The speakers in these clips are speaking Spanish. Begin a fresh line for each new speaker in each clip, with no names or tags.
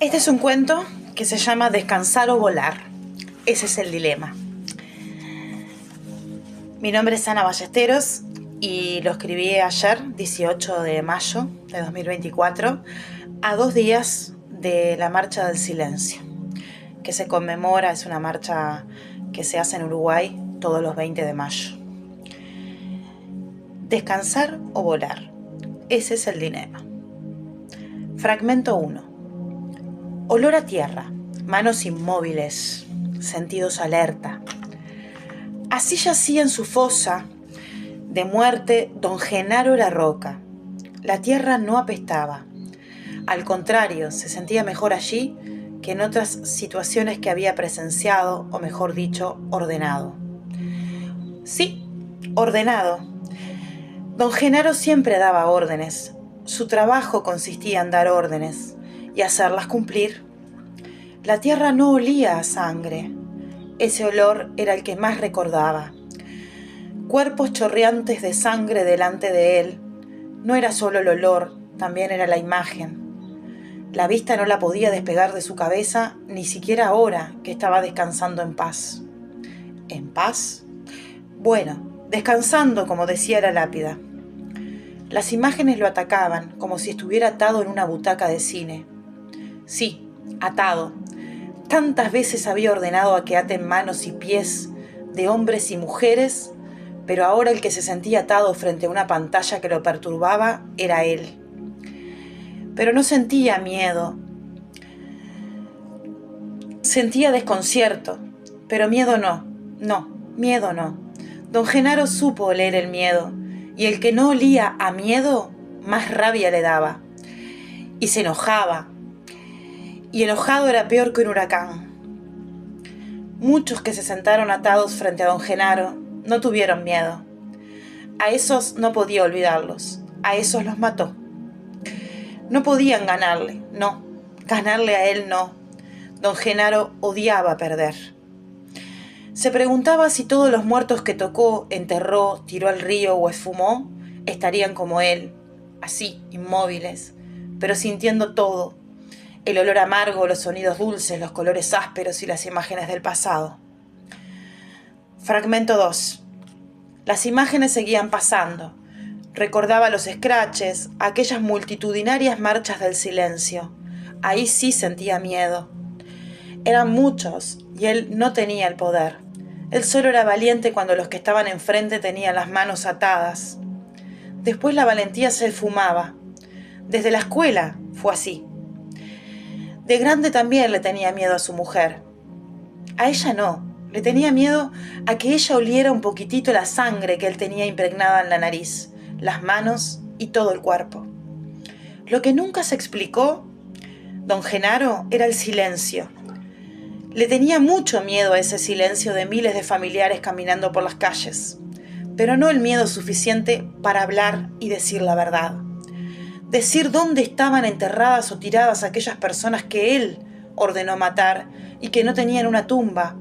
Este es un cuento que se llama Descansar o volar. Ese es el dilema. Mi nombre es Ana Ballesteros y lo escribí ayer, 18 de mayo de 2024, a 2 días de la Marcha del Silencio, que se conmemora, es una marcha que se hace en Uruguay todos los 20 de mayo. Descansar o volar. Ese es el dilema. Fragmento 1. Olor a tierra, manos inmóviles, sentidos alerta. Así yacía en su fosa de muerte don Genaro La Roca. La tierra no apestaba. Al contrario, se sentía mejor allí que en otras situaciones que había presenciado, o mejor dicho, ordenado. Sí, ordenado. Don Genaro siempre daba órdenes. Su trabajo consistía en dar órdenes y hacerlas cumplir. La tierra no olía a sangre. Ese olor era el que más recordaba. Cuerpos chorreantes de sangre delante de él. No era solo el olor, también era la imagen. La vista no la podía despegar de su cabeza, ni siquiera ahora que estaba descansando en paz. ¿En paz? Bueno, descansando, como decía la lápida. Las imágenes lo atacaban, como si estuviera atado en una butaca de cine. Sí, atado. Tantas veces había ordenado a que aten manos y pies de hombres y mujeres, pero ahora el que se sentía atado frente a una pantalla que lo perturbaba era él. Pero no sentía miedo. Sentía desconcierto, pero miedo no. No, miedo no. Don Genaro supo oler el miedo, y el que no olía a miedo, más rabia le daba. Y se enojaba. Y enojado era peor que un huracán. Muchos que se sentaron atados frente a don Genaro no tuvieron miedo. A esos no podía olvidarlos, a esos los mató. No podían ganarle, no, ganarle a él no. Don Genaro odiaba perder. Se preguntaba si todos los muertos que tocó, enterró, tiró al río o esfumó, estarían como él, así, inmóviles, pero sintiendo todo. El olor amargo, los sonidos dulces, los colores ásperos y las imágenes del pasado. Fragmento 2. Las imágenes seguían pasando. Recordaba los scratches, aquellas multitudinarias marchas del silencio. Ahí sí sentía miedo. Eran muchos y él no tenía el poder. Él solo era valiente cuando los que estaban enfrente tenían las manos atadas. Después la valentía se esfumaba. Desde la escuela fue así. De grande también le tenía miedo a su mujer. A ella no, le tenía miedo a que ella oliera un poquitito la sangre que él tenía impregnada en la nariz, las manos y todo el cuerpo. Lo que nunca se explicó, don Genaro, era el silencio. Le tenía mucho miedo a ese silencio de miles de familiares caminando por las calles, pero no el miedo suficiente para hablar y decir la verdad. Decir dónde estaban enterradas o tiradas aquellas personas que él ordenó matar y que no tenían una tumba,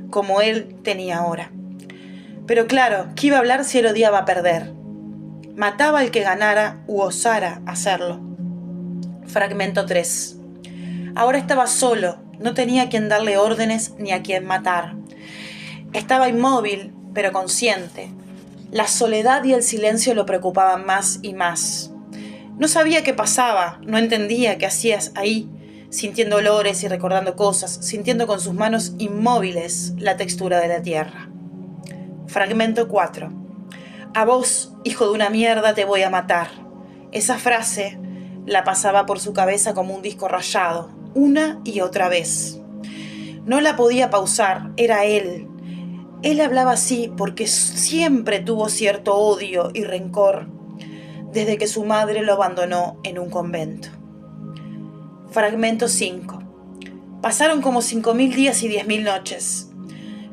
como él tenía ahora. Pero claro, ¿qué iba a hablar si él odiaba perder? Mataba al que ganara u osara hacerlo. Fragmento 3. Ahora estaba solo, no tenía a quien darle órdenes ni a quien matar. Estaba inmóvil, pero consciente. La soledad y el silencio lo preocupaban más y más. No sabía qué pasaba, no entendía qué hacías ahí, sintiendo olores y recordando cosas, sintiendo con sus manos inmóviles la textura de la tierra. Fragmento 4. A vos, hijo de una mierda, te voy a matar. Esa frase la pasaba por su cabeza como un disco rayado, una y otra vez. No la podía pausar, era él. Él hablaba así porque siempre tuvo cierto odio y rencor, desde que su madre lo abandonó en un convento. Fragmento 5. Pasaron como 5.000 días y 10.000 noches.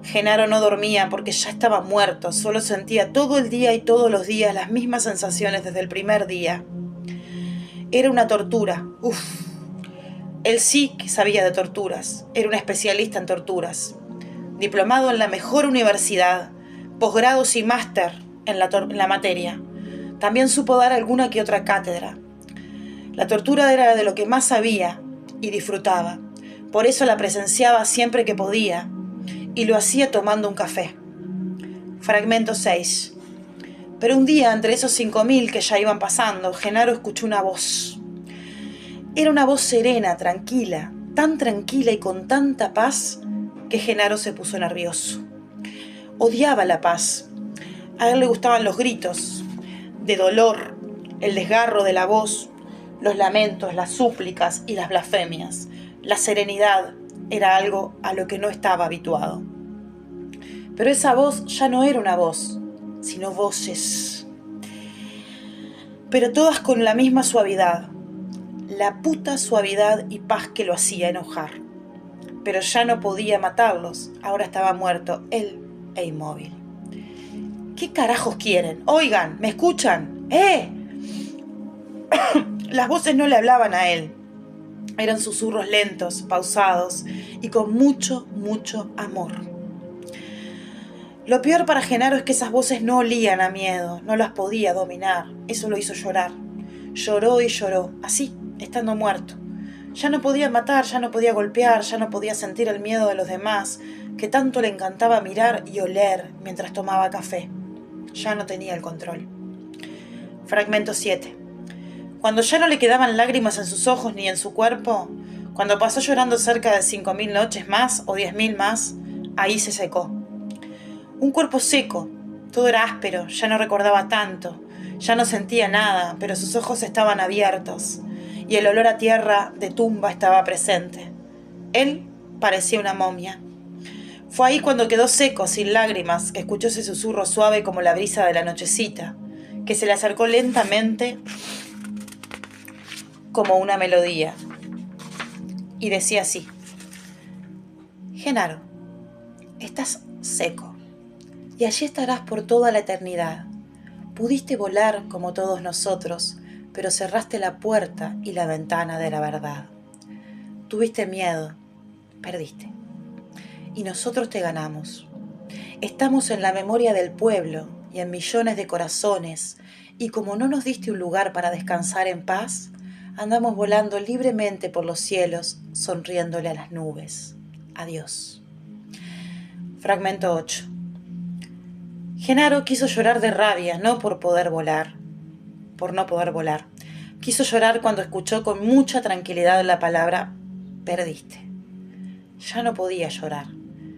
Genaro no dormía porque ya estaba muerto, solo sentía todo el día y todos los días las mismas sensaciones desde el primer día. Era una tortura, Él sí que sabía de torturas, era un especialista en torturas. Diplomado en la mejor universidad, posgrados y máster en la materia. También supo dar alguna que otra cátedra. La tortura era de lo que más sabía, y disfrutaba. Por eso la presenciaba siempre que podía, y lo hacía tomando un café. Fragmento 6. Pero un día, entre esos 5.000 que ya iban pasando, Genaro escuchó una voz. Era una voz serena, tranquila, tan tranquila y con tanta paz que Genaro se puso nervioso. Odiaba la paz. A él le gustaban los gritos de dolor, el desgarro de la voz, los lamentos, las súplicas y las blasfemias. La serenidad era algo a lo que no estaba habituado. Pero esa voz ya no era una voz, sino voces. Pero todas con la misma suavidad. La puta suavidad y paz que lo hacía enojar. Pero ya no podía matarlos, ahora estaba muerto, él e inmóvil. ¿Qué carajos quieren? Oigan, ¿me escuchan? Las voces no le hablaban a él. Eran susurros lentos, pausados y con mucho, mucho amor. Lo peor para Genaro es que esas voces no olían a miedo, no las podía dominar. Eso lo hizo llorar. Lloró y lloró, así, estando muerto. Ya no podía matar, ya no podía golpear, ya no podía sentir el miedo de los demás, que tanto le encantaba mirar y oler mientras tomaba café. Ya no tenía el control. Fragmento 7. Cuando ya no le quedaban lágrimas en sus ojos ni en su cuerpo, cuando pasó llorando cerca de 5.000 noches más o 10.000 más, ahí se secó. Un cuerpo seco, todo era áspero, ya no recordaba tanto, ya no sentía nada, pero sus ojos estaban abiertos y el olor a tierra de tumba estaba presente. Él parecía una momia. Fue ahí cuando quedó seco, sin lágrimas, que escuchó ese susurro suave como la brisa de la nochecita, que se le acercó lentamente como una melodía. Y decía así: Genaro, estás seco, y allí estarás por toda la eternidad. Pudiste volar como todos nosotros, pero cerraste la puerta y la ventana de la verdad. Tuviste miedo, perdiste. Y nosotros te ganamos. Estamos en la memoria del pueblo y en millones de corazones, y como no nos diste un lugar para descansar en paz, andamos volando libremente por los cielos, sonriéndole a las nubes. Adiós. Fragmento 8. Genaro quiso llorar de rabia, no por no poder volar. Quiso llorar cuando escuchó con mucha tranquilidad la palabra perdiste. Ya no podía llorar.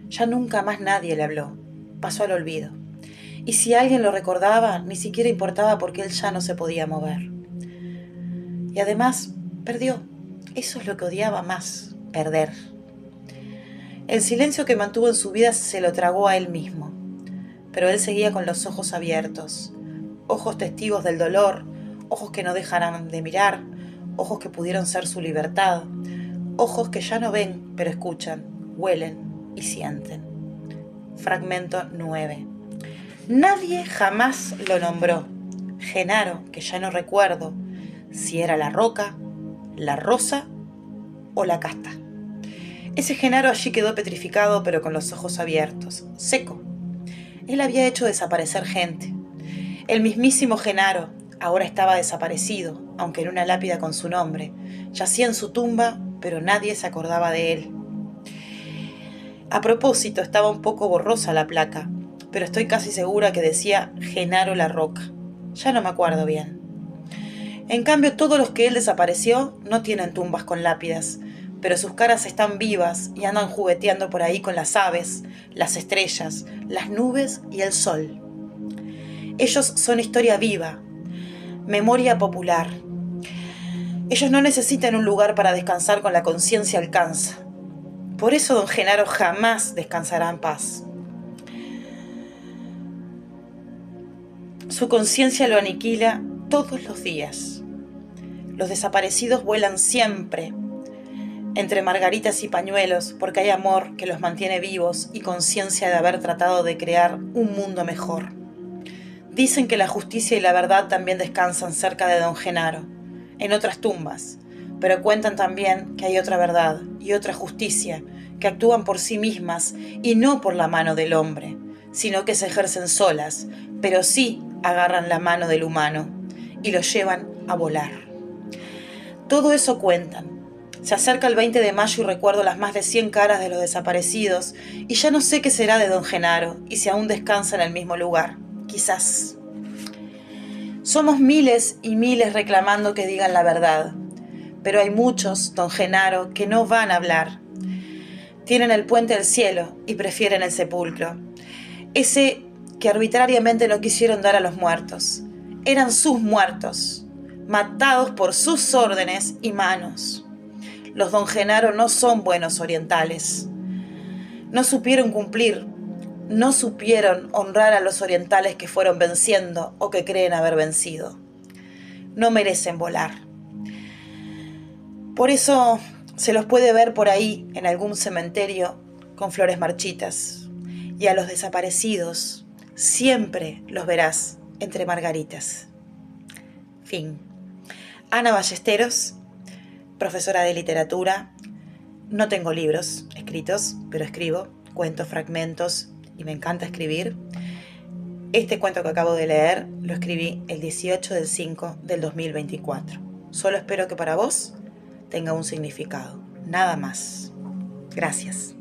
Ya nunca más nadie le habló. Pasó al olvido. Y si alguien lo recordaba, ni siquiera importaba porque él ya no se podía mover. Y además, perdió. Eso es lo que odiaba más, perder. El silencio que mantuvo en su vida se lo tragó a él mismo. Pero él seguía con los ojos abiertos. Ojos testigos del dolor, ojos que no dejarán de mirar, ojos que pudieron ser su libertad, ojos que ya no ven, pero escuchan, huelen y sienten. Fragmento 9. Nadie jamás lo nombró. Genaro, que ya no recuerdo si era la roca, la rosa o la casta. Ese Genaro allí quedó petrificado, pero con los ojos abiertos, seco. Él había hecho desaparecer gente. El mismísimo Genaro ahora estaba desaparecido, aunque en una lápida con su nombre. Yacía en su tumba, pero nadie se acordaba de él. A propósito, estaba un poco borrosa la placa, pero estoy casi segura que decía Genaro la Roca. Ya no me acuerdo bien. En cambio, todos los que él desapareció no tienen tumbas con lápidas, pero sus caras están vivas y andan jugueteando por ahí con las aves, las estrellas, las nubes y el sol. Ellos son historia viva, memoria popular. Ellos no necesitan un lugar para descansar con la conciencia alcanza. Por eso don Genaro jamás descansará en paz. Su conciencia lo aniquila todos los días. Los desaparecidos vuelan siempre entre margaritas y pañuelos porque hay amor que los mantiene vivos y conciencia de haber tratado de crear un mundo mejor. Dicen que la justicia y la verdad también descansan cerca de don Genaro, en otras tumbas, pero cuentan también que hay otra verdad y otra justicia que actúan por sí mismas y no por la mano del hombre, sino que se ejercen solas, pero sí agarran la mano del humano y lo llevan a volar. Todo eso cuentan. Se acerca el 20 de mayo y recuerdo las más de 100 caras de los desaparecidos y ya no sé qué será de don Genaro y si aún descansa en el mismo lugar. Quizás. Somos miles y miles reclamando que digan la verdad, pero hay muchos, don Genaro, que no van a hablar. Tienen el puente del cielo y prefieren el sepulcro. Ese que arbitrariamente no quisieron dar a los muertos. Eran sus muertos, matados por sus órdenes y manos. Los don Genaro no son buenos orientales. No supieron cumplir, no supieron honrar a los orientales que fueron venciendo o que creen haber vencido. No merecen volar. Por eso se los puede ver por ahí en algún cementerio con flores marchitas. Y a los desaparecidos siempre los verás entre margaritas. Fin. Ana Ballesteros, profesora de literatura. No tengo libros escritos, pero escribo cuentos, fragmentos y me encanta escribir. Este cuento que acabo de leer lo escribí el 18/5/2024. Solo espero que para vos tenga un significado, nada más. Gracias.